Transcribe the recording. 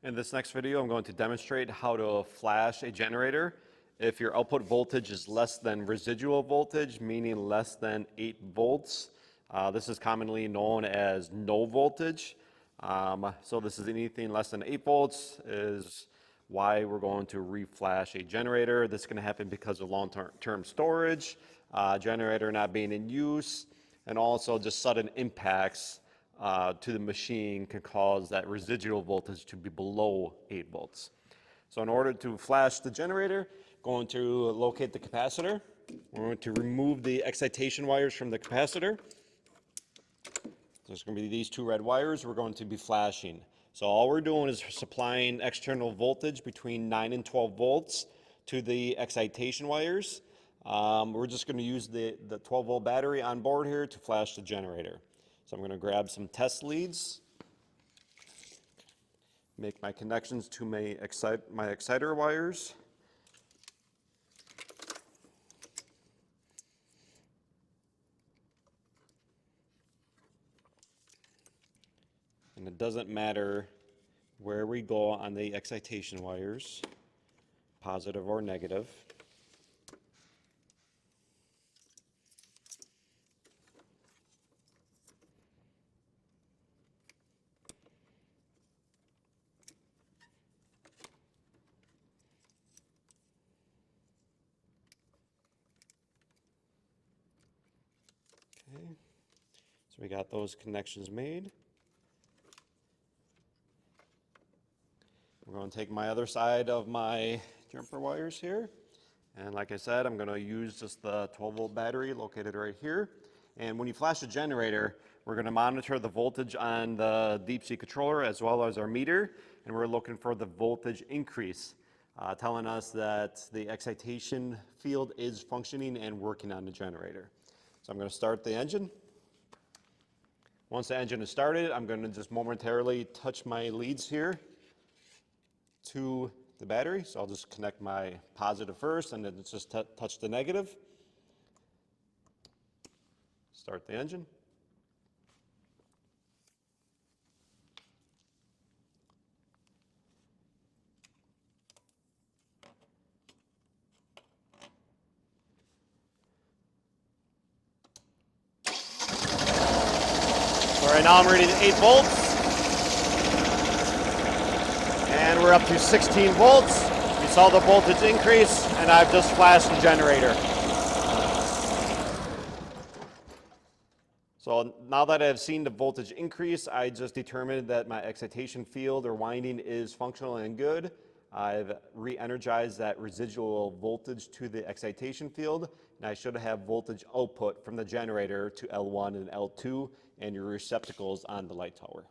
In this next video, I'm going to demonstrate how to flash a generator if your output voltage is less than residual voltage, meaning less than 8 volts. This is commonly known as no voltage. So this is anything less than 8 volts is why we're going to reflash a generator. This is going to happen because of long-term storage, generator not being in use, and also just sudden impacts to the machine can cause that residual voltage to be below 8 volts. So in order to flash the generator, going to locate the capacitor. We're going to remove the excitation wires from the capacitor. There's going to be these two red wires we're going to be flashing. So all we're doing is supplying external voltage between 9 and 12 volts to the excitation wires. We're just going to use the 12 volt battery on board here to flash the generator. So I'm going to grab some test leads, make my connections to my exciter wires. And it doesn't matter where we go on the excitation wires, positive or negative. Okay, so we got those connections made. We're going to take my other side of my jumper wires here. And like I said, I'm going to use just the 12 volt battery located right here. And when you flash a generator, we're going to monitor the voltage on the deep sea controller as well as our meter. And we're looking for the voltage increase, telling us that the excitation field is functioning and working on the generator. So I'm going to start the engine. Once the engine is started, I'm going to just momentarily touch my leads here to the battery. So I'll just connect my positive first and then just touch the negative. Start the engine. So right now I'm reading 8 volts. And we're up to 16 volts. You saw the voltage increase, and I've just flashed the generator. So now that I've seen the voltage increase, I just determined that my excitation field or winding is functional and good. I've re-energized that residual voltage to the excitation field, and I should have voltage output from the generator to L1 and L2 and your receptacles on the light tower.